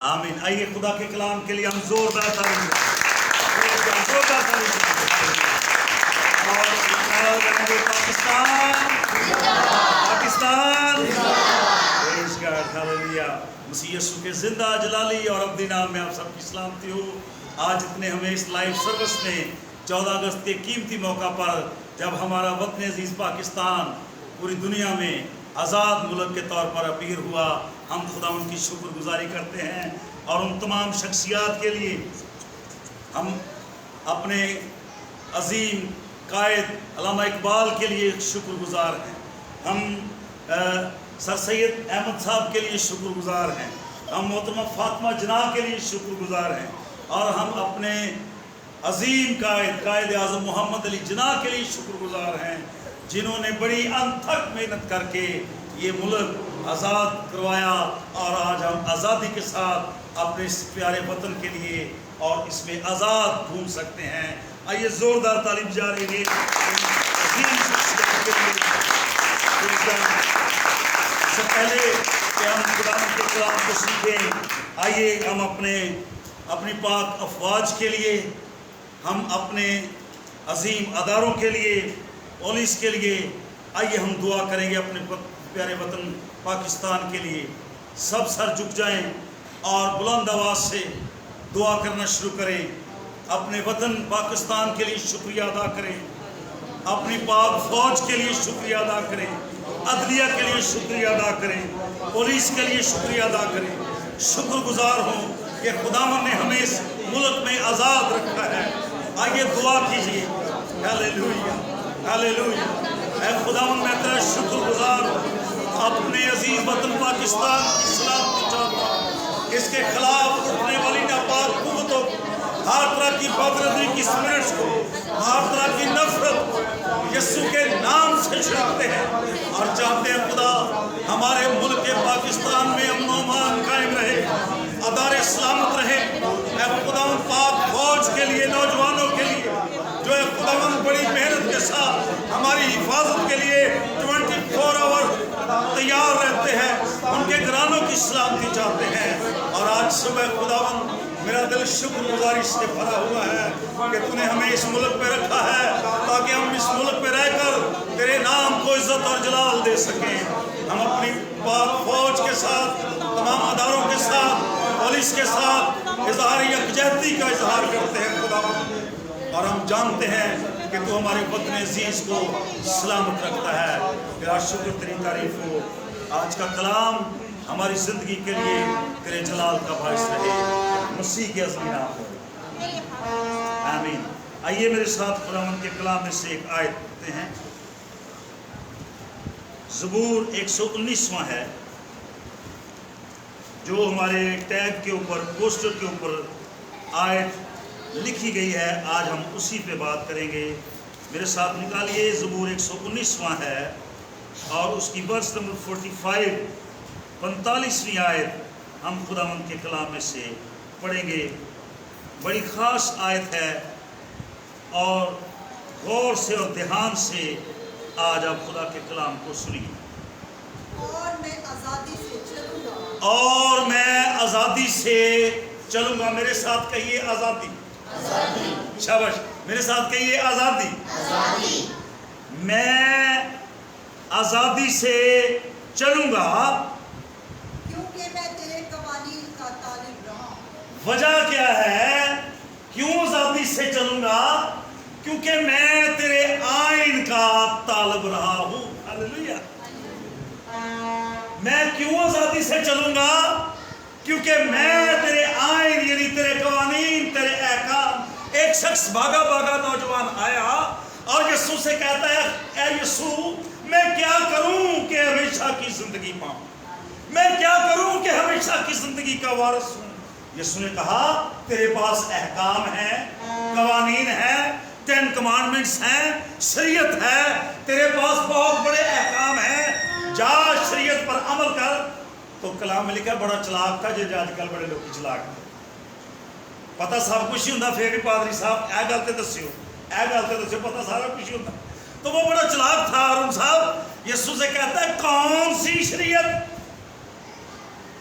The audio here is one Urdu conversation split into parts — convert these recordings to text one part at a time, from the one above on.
آمین. آئیے خدا کے کلام کے لیے ہم زوردار تعریف زوردار تعریف اور پاکستان پاکستان مسیح یسوع کے زندہ جلالی اور ابدی نام میں آپ سب کی سلامتی ہو. آج اتنے ہمیں اس لائیو سروس میں 14 اگست کے قیمتی موقع پر جب ہمارا وطن عزیز پاکستان پوری دنیا میں آزاد ملک کے طور پر اپیر ہوا، ہم خدا ان کی شکر گزاری کرتے ہیں اور ان تمام شخصیات کے لیے ہم اپنے عظیم قائد علامہ اقبال کے لیے شکر گزار ہیں. ہم سر سید احمد صاحب کے لیے شکر گزار ہیں. ہم محترمہ فاطمہ جناح کے لیے شکر گزار ہیں اور ہم اپنے عظیم قائد اعظم محمد علی جناح کے لیے شکر گزار ہیں، جنہوں نے بڑی انتھک محنت کر کے یہ ملک آزاد کروایا اور آج ہم آزادی کے ساتھ اپنے اس پیارے وطن کے لیے اور اس میں آزاد گھوم سکتے ہیں. آئیے زوردار تعلیم جاری ہے عظیم شخصیت کے لیے. اس سے پہلے کہ ہم قرآن کے کلام کو سیکھیں، آئیے ہم اپنی پاک افواج کے لیے، ہم اپنے عظیم اداروں کے لیے، پولیس کے لیے آئیے ہم دعا کریں گے. اپنے پیارے وطن پاکستان کے لیے سب سر جھک جائیں اور بلند آواز سے دعا کرنا شروع کریں. اپنے وطن پاکستان کے لیے شکریہ ادا کریں، اپنی پاک فوج کے لیے شکریہ ادا کریں، عدلیہ کے لیے شکریہ ادا کریں، پولیس کے لیے شکریہ ادا کریں. شکر گزار ہوں کہ خداوند نے ہمیں اس ملک میں آزاد رکھا ہے. آئیے دعا کیجیے. ہاللیلویا ہاللیلویا. اے خداوند میں تیرا شکر گزار ہوں، اپنے عزیز وطن پاکستان کی سلامتی چاہتا ہوں. اس کے خلاف اٹھنے والی ناپاک قوتوں، ہر طرح کی بدردی کی اسپرٹس کو، ہر طرح کی نفرت کو یسوع کے نام سے چھڑکتے ہیں اور چاہتے ہیں خدا ہمارے ملک کے پاکستان میں امن و امان قائم رہے، ادارے سلامت رہے. اے خداوند پاک فوج کے لیے، نوجوانوں کے لیے جو ہے خداوند بڑی محنت کے ساتھ ہماری حفاظت کے لیے 24 آور تیار رہتے ہیں، ان کے گھرانوں کی سلامتی چاہتے ہیں. اور آج صبح خداوند میرا دل شکر گزاری سے بھرا ہوا ہے کہ تو نے ہمیں اس ملک پہ رکھا ہے تاکہ ہم اس ملک پہ رہ کر تیرے نام کو عزت اور جلال دے سکیں. ہم اپنی پاک فوج کے ساتھ، تمام اداروں کے ساتھ، پولیس کے ساتھ اظہار یکجہتی کا اظہار کرتے ہیں خداوند، اور ہم جانتے ہیں کہ تو ہمارے وطن عزیز کو سلامت رکھتا ہے. تیرا شکر، تیری تعریف ہو. آج کا کلام ہماری زندگی کے لیے تیرے جلال کا باعث رہے، مسیح کے عظیم نام پر آمین. آئیے میرے ساتھ خداوند کے کلام میں سے ایک آیت پڑھتے ہیں. زبور 119واں ہے جو ہمارے ٹیگ کے اوپر، پوسٹر کے اوپر آیت لکھی گئی ہے. آج ہم اسی پہ بات کریں گے. میرے ساتھ نکالیے. زبور 119واں ہے اور اس کی ورس نمبر 45ویں آیت ہم خداوند کے کلام میں سے پڑھیں گے. بڑی خاص آیت ہے اور غور سے اور دھیان سے آج آپ خدا کے کلام کو سنیے. اور میں آزادی سے چلوں گا، اور میں آزادی سے چلوں گا. میرے ساتھ کہیے آزادی. آزادی. شاباش. میرے ساتھ کہیے آزادی. آزادی. میں آزادی سے چلوں گا کیونکہ میں تیرے قوانین کا طالب رہا ہوں. وجہ کیا ہے؟ کیوں آزادی سے چلوں گا؟ کیونکہ میں تیرے آئین کا طالب رہا ہوں. ہاللیلویا. میں کیوں آزادی سے چلوں گا؟ کیونکہ میں تیرے آئین یعنی تیرے قوانین، تیرے احکام. ایک شخص بھاگا بھاگا نوجوان آیا اور یسوع سے کہتا ہے، اے یسوع میں کیا کروں کہ ہمیشہ کی زندگی پاؤں؟ میں کیا کروں کہ ہمیشہ کی زندگی کا وارث ہوں؟ یسوع نے کہا تیرے پاس احکام ہیں، قوانین ہیں، 10 کمانڈمنٹس ہیں، شریعت ہے. تیرے پاس بہت بڑے احکام ہیں، جا شریعت پر عمل کر. تو کلام میں لکھا بڑا چلاک تھا جی آج کل بڑے لوگ چلاک ہیں. پتہ سب کچھ ہی ہوں پھر بھی پادری صاحب اے گل تے دسیو، اے گل تے دسیو، پتہ سارا کچھ ہی ہوں. تو وہ بڑا چلاک تھا ہارون صاحب. یسوع سے کہتا ہے کون سی شریعت؟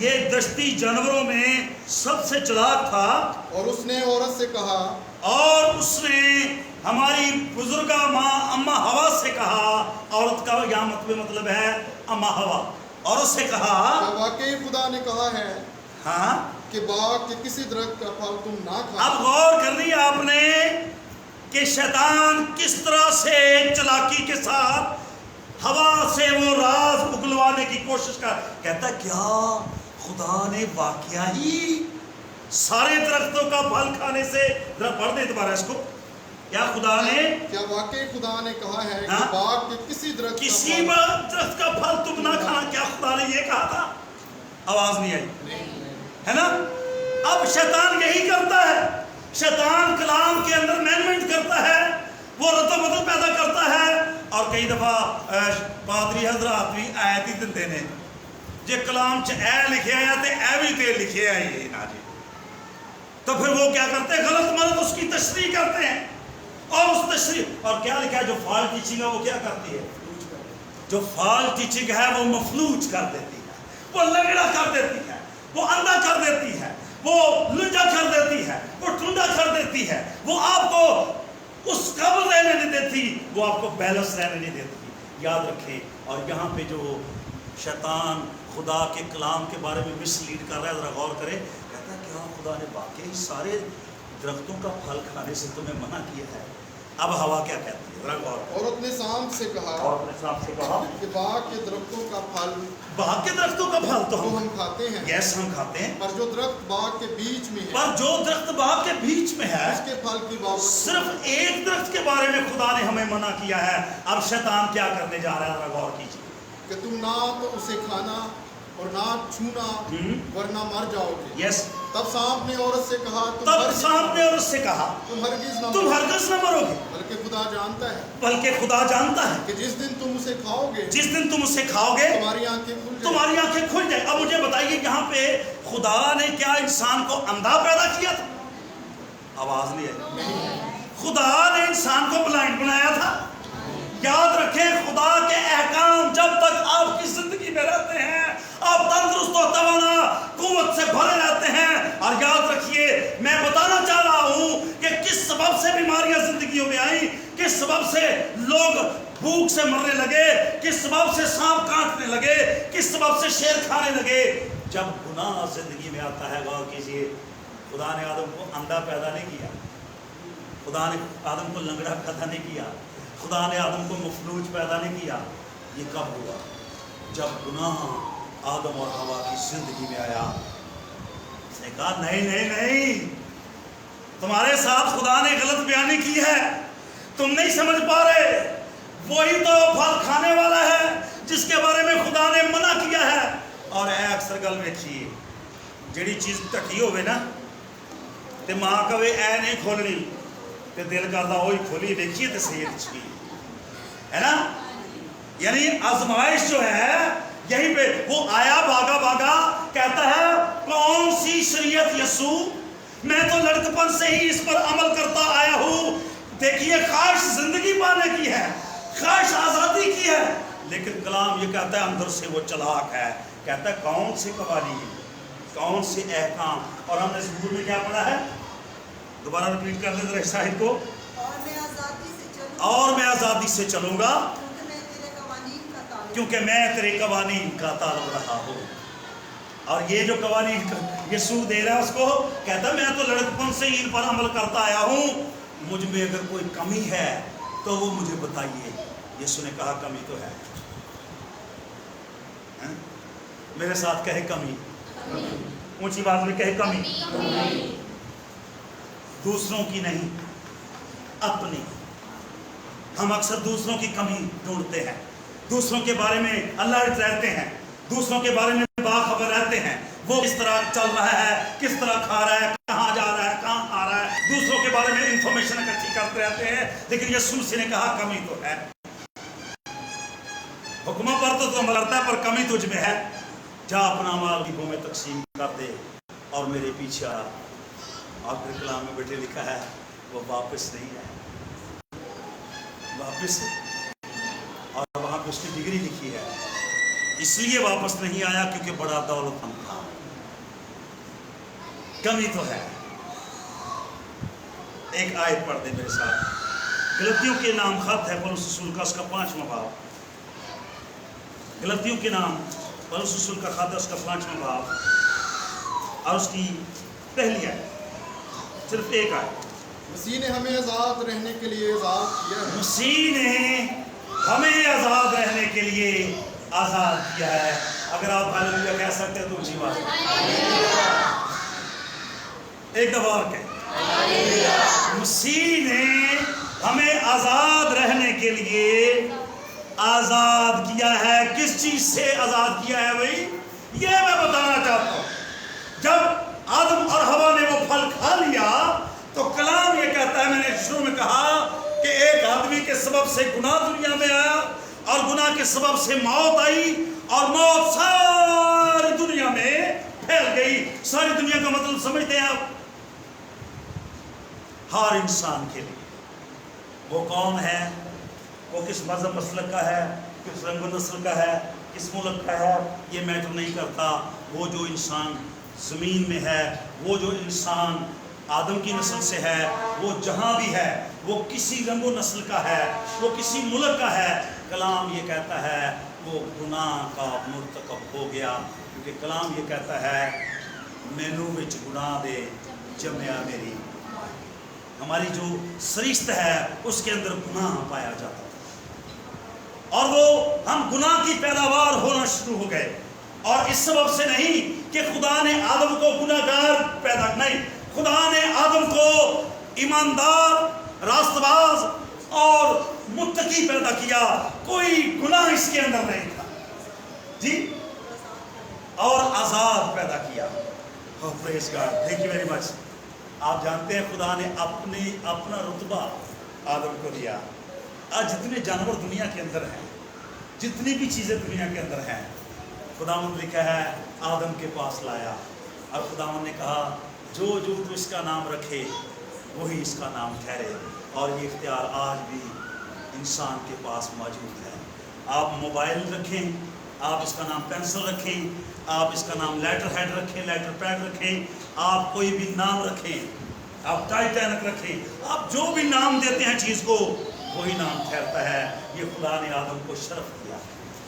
یہ دشتی جانوروں میں سب سے چلاک تھا، اور اس نے عورت سے کہا، اور اس نے ہماری بزرگہ ماں اماں ہوا سے کہا، عورت کا یہاں مطلب ہے اماں ہوا، اور اس سے کہا کیا واقعی خدا نے کہا ہے ہاں کہ باغ کے کسی درخت کا پھل تم نہ کھانا؟ اب غور کرنی ہے آپ نے کہ شیطان کس طرح سے چلاکی کے ساتھ ہوا سے وہ راز اگلوانے کی کوشش کہتا کیا خدا نے واقعہ ہی سارے درختوں کا پھل کھانے سے، ذرا پڑھ دیں دوبارہ اس کو، کیا خدا نے، کیا واقعی خدا نے کہا ہے کہ ہاں؟ باغ کے کسی درخت کا کسی پھل درخت کا پھل تم نہ کھانا، کیا خدا نے یہ کہا تھا؟ آواز نہیں آئی ہے نا؟ اب شیطان یہی کرتا ہے، شیطان کلام کے اندر مینمنٹ کرتا ہے، وہ رد و بدل پیدا کرتا ہے، اور کئی دفعہ پادری حضرات بھی آیت ہی دندے نے جے کلام چ اے لکھے آیا تے اے بھی تے لکھے آئی ہے نا جی، تو پھر وہ کیا کرتے ہیں؟ غلط ملت اس کی تشریح کرتے ہیں، اور اس تشریح، اور کیا لکھا ہے جو فال ٹیچنگ ہے وہ کیا کرتی ہے؟ جو فال ٹیچنگ ہے وہ مفلوج کر دیتی ہے، وہ لنگڑا کر دیتی ہے، وہ اندھا کر دیتی ہے، وہ لنجا کر دیتی ہے، وہ ٹھنڈا کر دیتی ہے، وہ آپ کو اس قبر رہنے نہیں دیتی، وہ آپ کو بیلنس رہنے نہیں دیتی۔ یاد رکھیں، اور یہاں پہ جو شیطان خدا کے کلام کے بارے میں مس لیڈ کر رہا ہے، ذرا غور کریں، کہتا ہے کیا خدا نے واقعی سارے درختوں کا پھل کھانے سے تمہیں منع کیا ہے؟ اب ہوا کیا کہتی ہے؟ ذرا غور کریں۔ عورت نے سام سے کہا، اور اپنے ساتھ سے کہا کہ باغ کے درختوں کا پھل باغ کے درختوں کا پھل تو ہم کھاتے ہیں، یس ہم کھاتے ہیں، پر جو درخت باغ کے بیچ میں ہے پر جو درخت باغ کے بیچ میں ہے اس کے پھل کی بابت صرف ایک درخت کے بارے میں خدا نے ہمیں منع کیا ہے۔ اب شیطان کیا کرنے جا رہا ہے؟ ذرا غور کیجیے کہ تم نہ تو اسے کھانا اور نہ چھونا ورنہ مر جاؤ گے۔ یس تب سانپ نے عورت سے کہا، تب سانپ نے عورت سے کہا تم ہرگز نہ تم ہرگز نہ مرو گے، بلکہ خدا جانتا ہے بلکہ خدا جانتا ہے کہ جس دن تم اسے کھاؤ گے جس دن تم اسے کھاؤ گے تمہاری آنکھیں کھل جائیں۔ تمہاری آنکھیں کھل جائیں۔ اب مجھے بتائیے یہاں پہ خدا نے کیا انسان کو اندھا پیدا کیا تھا؟ آواز نہیں آئی۔ خدا نے انسان کو بلائنڈ بنایا تھا؟ یاد رکھیں خدا کے احکام جب تک آپ کی زندگی میں رہتے ہیں آپ تندرست و توانا قوت سے بھرے رہتے ہیں۔ اور یاد رکھیے میں بتانا چاہ رہا ہوں کہ کس سبب سے بیماریاں زندگیوں میں آئیں، کس سبب سے لوگ بھوک سے مرنے لگے، کس سبب سے سانپ کاٹنے لگے، کس سبب سے شیر کھانے لگے۔ جب گناہ زندگی میں آتا ہے، غور کیجئے، خدا نے آدم کو اندھا پیدا نہیں کیا، خدا نے آدم کو لنگڑا پیدا نہیں کیا، خدا نے آدم کو مفلوج پیدا نہیں کیا۔ یہ کب ہوا؟ جب گناہ آدم اور ہوا کی زندگی میں آیا۔ اس نے کہا نہیں نہیں نہیں، تمہارے ساتھ خدا نے غلط بیانی کی ہے، تم نہیں سمجھ پا رہے، وہی تو پھل کھانے والا ہے جس کے بارے میں خدا نے منع کیا ہے۔ اور اے اکثر گل ویکھیے، جڑی چیز ٹکی ہوئے نا تے ماں کہے اے نہیں کھولنی تے دل کردا وہی کھولی، دیکھیے تے صحیح اچھی ہے نا۔ یعنی آزمائش جو ہے یہیں پہ وہ آیا بھاگا بھاگا، کہتا ہے کون سی شریعت یسوع، میں تو لڑکپن سے ہی اس پر عمل کرتا آیا ہوں۔ دیکھیے خواہش زندگی پانے کی ہے، خواہش آزادی کی ہے، لیکن کلام یہ کہتا ہے اندر سے وہ چلاک ہے، کہتا ہے کون سے قوانین، کون سے احکام۔ اور ہم نے زبور میں کیا پڑھا ہے؟ دوبارہ ریپیٹ کر دیں ذرا شاہد کو، اور میں آزادی سے چلوں اور میں آزادی سے چلوں گا کیونکہ میں تیرے قوانین کیونکہ میں تیرے قوانین کا طالب کا طالب رہا ہوں۔ اور یہ جو قوانین یسوع دے رہا ہے اس کو کہتا ہے میں تو لڑکپن سے ان پر عمل کرتا آیا ہوں، مجھ میں اگر کوئی کمی ہے تو وہ مجھے بتائیے۔ یسوع نے کہا کمی تو ہے، میرے ساتھ کہے کمی، اونچی بات میں کہے کمی، دوسروں کی نہیں اپنی۔ ہم اکثر دوسروں کی کمی ڈھونڈتے ہیں، دوسروں کے بارے میں الرٹ رہتے ہیں، دوسروں کے بارے میں باخبر رہتے ہیں، وہ کس طرح چل رہا ہے، کس طرح کھا رہا ہے، کہاں جا رہا ہے، کہاں آ رہا ہے، دوسروں کے بارے میں انفارمیشن اکٹھی کرتے رہتے ہیں۔ لیکن یسوع مسیح نے کہا کمی تو ہے، حکموں پر تو عمل کرتا ہے پر کمی تجھ میں ہے، جا اپنا مال غریبوں میں تقسیم کر دے اور میرے پیچھے آ۔ آخر کلام میں بیٹے لکھا ہے وہ واپس نہیں ہے، واپس، اور وہاں پہ اس کی ڈگری لکھی ہے اس لیے واپس نہیں آیا کیونکہ بڑا دولت مند تھا. کمی تو ہے. ایک آیت پڑھ دیں میرے ساتھ. غلطیوں کے نام خط ہے پولس رسول کا، اس کا 5واں باب. غلطیوں کے نام پولس رسول کا خط ہے، اس کا 5واں باب اور اس کی پہلی آیت، صرف ایک آیت. مسیح نے ہمیں آزاد رہنے کے لیے آزاد کیا ہے. مسیح نے ہمیں آزاد رہنے کے لیے آزاد کیا ہے. اگر آپ ہاللویا کہہ سکتے ہیں تو اچھی بات ہے. ایک دفعہ اور کہیں، مسیح نے ہمیں آزاد رہنے کے لیے آزاد کیا ہے. کس چیز سے آزاد کیا ہے بھائی؟ یہ میں بتانا چاہتا ہوں. جب آدم اور حوا نے وہ پھل کھا لیا تو کلام یہ کہتا ہے، میں نے شروع میں کہا کہ ایک آدمی کے سبب سے گناہ دنیا میں آیا اور گناہ کے سبب سے موت آئی اور موت ساری دنیا میں پھیل گئی. ساری دنیا کا مطلب سمجھتے ہیں آپ؟ ہر انسان کے لیے. وہ کون ہے، وہ کس مذہب مسلک کا ہے، کس رنگ و نسل کا ہے، کس ملک کا ہے، یہ میٹر نہیں کرتا. وہ جو انسان زمین میں ہے، وہ جو انسان آدم کی نسل سے ہے، وہ جہاں بھی ہے، وہ کسی رنگ و نسل کا ہے، وہ کسی ملک کا ہے، کلام یہ کہتا ہے وہ گناہ کا مرتکب ہو گیا. کیونکہ کلام یہ کہتا ہے مینو وچ گناہ دے جمیا میری. ہماری جو سرشت ہے اس کے اندر گناہ پایا جاتا ہے اور وہ ہم گناہ کی پیداوار ہونا شروع ہو گئے. اور اس سبب سے نہیں کہ خدا نے آدم کو گناہ گار پیدا نہیں، خدا نے آدم کو ایماندار، راست باز اور متقی پیدا کیا. کوئی گناہ اس کے اندر نہیں تھا جی، اور آزاد پیدا کیا. Praise God, thank you very much. آپ جانتے ہیں خدا نے اپنا رتبہ آدم کو دیا. آج جتنے جانور دنیا کے اندر ہیں، جتنی بھی چیزیں دنیا کے اندر ہیں، خداوند لکھا ہے آدم کے پاس لایا اور خداوند نے کہا جو جو تو اس کا نام رکھے وہی اس کا نام ٹھہرے. اور یہ اختیار آج بھی انسان کے پاس موجود ہے. آپ موبائل رکھیں، آپ اس کا نام پینسل رکھیں، آپ اس کا نام لیٹر ہیڈ رکھیں، لیٹر پیڈ رکھیں، آپ کوئی بھی نام رکھیں، آپ ٹائٹینک رکھیں، آپ جو بھی نام دیتے ہیں چیز کو وہی نام ٹھہرتا ہے. یہ خدا نے آدم کو شرف دیا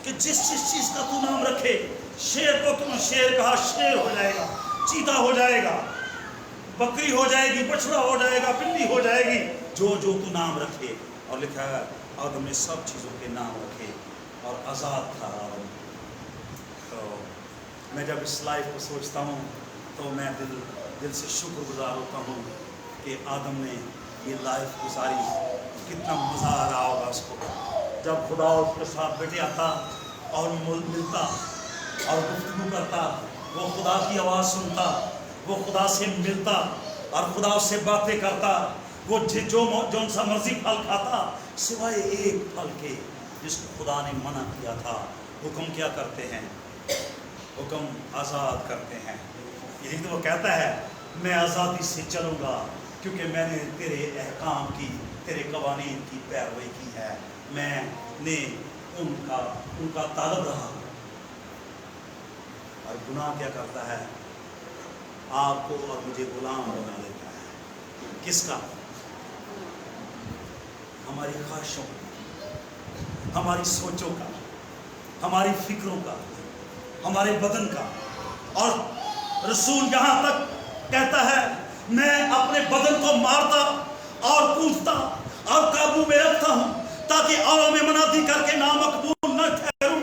کہ جس چیز کا تو نام رکھے. شیر کو تم نے شیر کہا، شیر ہو جائے گا، چیتا ہو جائے گا، بکری ہو جائے گی، بچڑا ہو جائے گا، بلی ہو جائے گی، جو جو تو نام رکھے. اور لکھا ہے آدم نے سب چیزوں کے نام رکھے اور آزاد تھا آدم. تو میں جب اس لائف کو سوچتا ہوں تو میں دل سے شکر گزار ہوتا ہوں کہ آدم نے یہ لائف گزاری. کتنا مزہ آ رہا ہوگا اس کو جب خدا اس کے ساتھ بیٹھے آتا اور ملتا اور گفتگو کرتا، وہ خدا کی آواز سنتا، وہ خدا سے ملتا اور خدا اس سے باتیں کرتا. وہ جو سا مرضی پھل کھاتا سوائے ایک پھل کے جس کو خدا نے منع کیا تھا. حکم کیا کرتے ہیں؟ حکم آزاد کرتے ہیں. یہی تو وہ کہتا ہے میں آزادی سے چلوں گا کیونکہ میں نے تیرے احکام کی، تیرے قوانین کی پیروی کی ہے. میں نے ان کا طالب رہا. اور گناہ کیا کرتا ہے؟ آپ کو اور مجھے غلام بنا دیتا ہے. کس کا؟ ہماری خواہشوں کا، ہماری سوچوں کا، ہماری فکروں کا، ہمارے بدن کا. اور رسول یہاں تک کہتا ہے میں اپنے بدن کو مارتا اور کوستا اور قابو میں رکھتا ہوں تاکہ اوروں میں منادی کر کے نامقبول نہ ٹھہروں.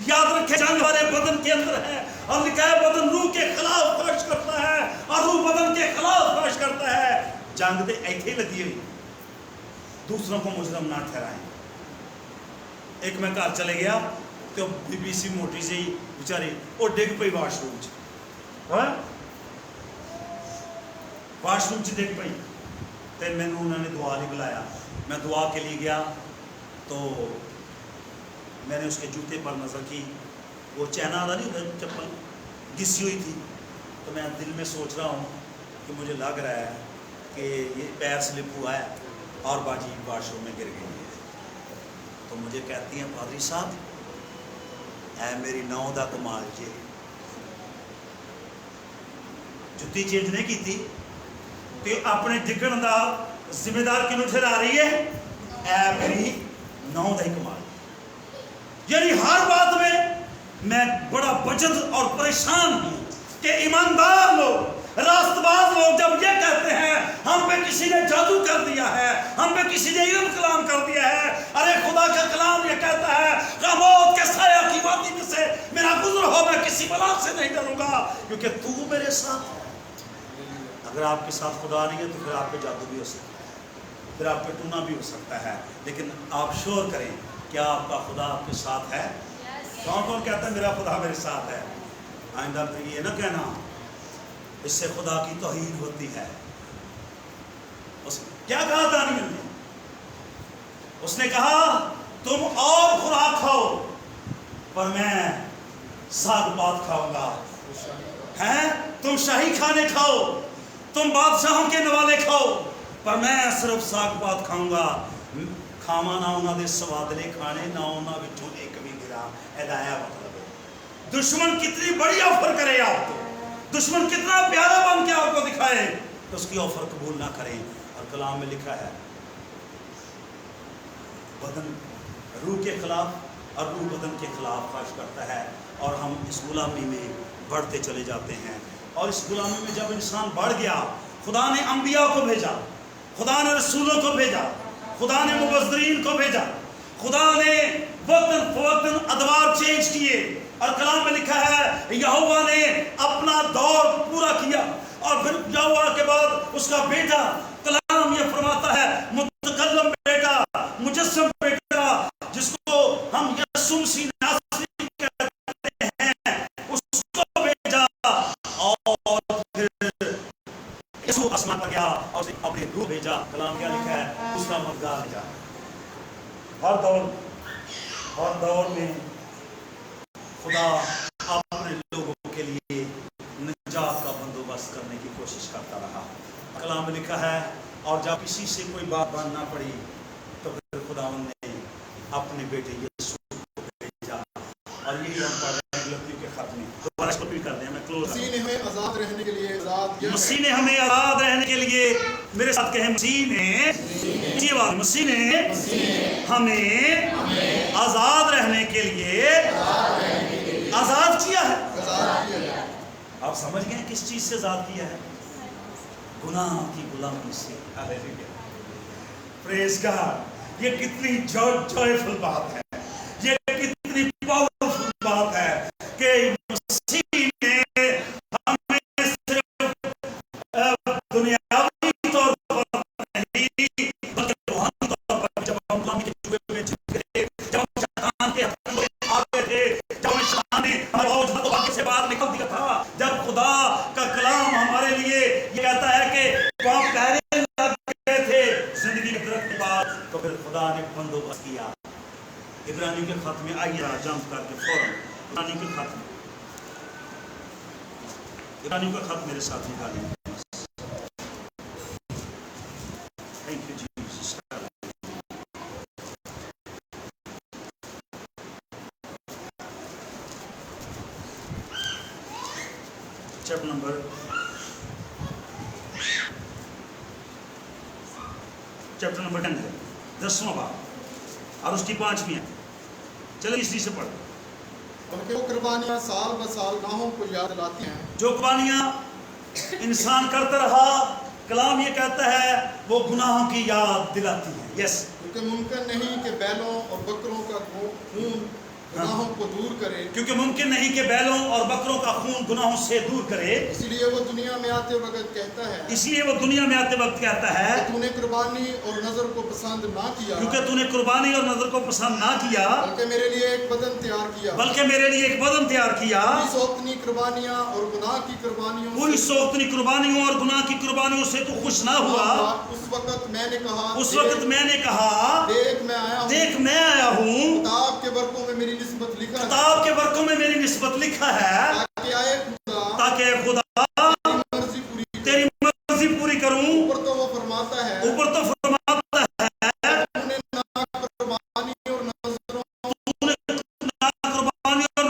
یاد رکھے جنگ ہمارے بدن کے اندر ہے اور لکھا ہے بدن روح کے خلاف خواہش کرتا ہے اور روح بدن کے خلاف خواہش کرتا ہے. جنگ تو ایتھے لگی ہوئی. دوسروں کو مجرم نہ ٹھہرائیں. ایک میں گھر چلے گیا تو بی سی موٹی سی بیچاری وہ ڈگ پئی واش روم چ ڈگ پئی تو مینوں انہوں نے دعا نہیں بلایا. میں دعا کے لیے گیا تو میں نے اس کے جوتے پر نظر کی. وہ چینا والا نہیں ہوتا چپل گسی ہوئی تھی. تو میں دل میں سوچ رہا ہوں کہ مجھے لگ رہا ہے کہ یہ پیر سلپ ہوا ہے اور باجی واش روم میں گر گئی ہے. تو مجھے کہتی ہیں پادری صاحب اے میری نو دا کمال جے جتی چینج نہیں کی تھی تو اپنے ڈگن دا ذمہ دار کنوں ٹھہرا رہی ہے اے میری نو دا ہی کمال یعنی ہر بات میں بڑا بجد اور پریشان ہوں کہ ایماندار لوگ راست باز لوگ جب یہ کہتے ہیں ہم پہ کسی نے جادو کر دیا ہے ہم پہ کسی نے علم کلام کر دیا ہے ارے خدا کا کلام یہ کہتا ہے کہ موت کے سایہ کی وادی میں سے میرا گزر ہو میں کسی بلا سے نہیں ڈروں گا کیونکہ تو میرے ساتھ ہے اگر آپ کے ساتھ خدا نہیں ہے تو پھر آپ پہ جادو بھی ہو سکتا ہے پھر آپ پہ ٹونا بھی ہو سکتا ہے لیکن آپ شور کریں کیا آپ کا خدا آپ کے ساتھ ہے کون کون کہتا ہے میرا خدا میرے ساتھ ہے آئندہ پھر یہ نہ کہنا اس سے خدا کی توہین ہوتی ہے کیا کہا دانیال نے اس نے کہا تم اور خوراک کھاؤ پر میں ساگ پات کھاؤں گا تم شاہی کھانے کھاؤ تم بادشاہوں کے نوالے کھاؤ پر میں صرف ساگ پات کھاؤں گا کھاوا نہ انہوں نے سوادلے کھانے نہ انہوں وچوں ایک بھی گرا ادایا مطلب ہے دشمن کتنی بڑی آفر کرے آپ کو دشمن کتنا پیارا بن کے آپ کو دکھائے تو اس کی آفر قبول نہ کریں اور کلام میں لکھا ہے بدن روح کے خلاف اور روح بدن کے خلاف خواہش کرتا ہے اور ہم اس غلامی میں بڑھتے چلے جاتے ہیں اور اس غلامی میں جب انسان بڑھ گیا خدا نے انبیاء کو بھیجا خدا نے رسولوں کو بھیجا خدا نے مبذرین کو بھیجا خدا نے وقتاً فوقتاً ادوار چینج کیے اور کلام میں لکھا ہے یہوہ نے اپنا دور پورا کیا اور پھر یہوہ کے بعد اس کا بیٹا کلام یہ فرماتا ہے متکلم بیٹا مجسم بیٹا جس کو ہم یسوع مسیح ناصری کہتے ہیں اس کو بھیجا اور پھر یسوع آسمان پر گیا اور اپنے روح بھیجا کلام کیا لکھا ہے اس کا مددگار بھیجا ہر دور میں خدا اپنے لوگوں کے لیے نجات کا بندوبست کرنے کی کوشش کرتا رہا کلام میں لکھا ہے اور جب کسی سے کوئی بات باننا پڑی تو پھر خداوند نے اپنے بیٹے یسوع کو بھیجا اور یہی ہم پڑھ رہے ہیں غلطیوں کے خط میں دوبارہ اس کو بھی کر دیں میں کلوز مسیح نے ہمیں آزاد رہنے کے لیے مسیح نے ہمیں آزاد رہنے کے لیے میرے ساتھ کہیں مسیح نے ہمیں آزاد رہنے کے لیے آزاد کیا ہے آپ سمجھ گئے کس چیز سے آزاد کیا ہے گناہ کی غلامی سے پریز گاڈ یہ کتنی جوائفل بات ہے یہ کتنی پاورفل بات ہے کہ مسیح نے ہمیں صرف دنیاوی طور پر نہیں بلکہ روحانی طور پر جب ہم غلامی کے جوے میں جھک گئے جب ہم شیطان کے ہاتھ میں آگے تھے جب ہم شیطان نے ہمارے باغ سے باہر نکل دیا تھا جب خدا کا کلام ہمارے لیے یہ کہتا ہے کہ وہاں پہلے لگ گئے تھے زندگی کے درخت کے بعد تو پھر خدا نے بندوبست کیا عبرانیوں کے خط میں آئیے جمپ کر کے فوراً عبرانیوں کے خط میں عبرانیوں کا خط میرے ساتھ نکالیں thank you Jesus chapter number 10 ہے 10واں باب اور اس کی 5ویں ہے چلو اسی سے پڑھ بلکہ وہ قربانیاں سال بہ سال گناہوں کو یاد لاتی ہیں جو قربانیاں انسان کرتا رہا کلام یہ کہتا ہے وہ گناہوں کی یاد دلاتی ہے یس کیونکہ ممکن نہیں کہ بیلوں اور بکروں کا خون گناہوں کو دور کرے کیونکہ ممکن نہیں کہ بیلوں اور بکروں کا خون گناہوں سے دور کرے اس لیے وہ دنیا میں آتے وقت کہتا ہے اس لیے وہ دنیا میں آتے وقت کہتا ہے کہ تو نے قربانی اور نظر کو پسند نہ کیا کیونکہ تو نے قربانی اور نظر کو پسند نہ کیا بلکہ میرے لیے ایک بدن تیار کیا پوری سوختنی قربانیاں اور گناہ کی قربانیوں پوری سوختنی قربانیوں اور گناہ کی قربانیوں سے تو خوش نہ ہوا اس وقت میں نے کہا دیکھ میں آیا ہوں کتاب کے برقوں میں میری نسبت لکھا ہے تاکہ خدا تیری مرضی پوری کروں اوپر تو فرماتا ہے تو نے نہ قربانی اور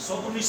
119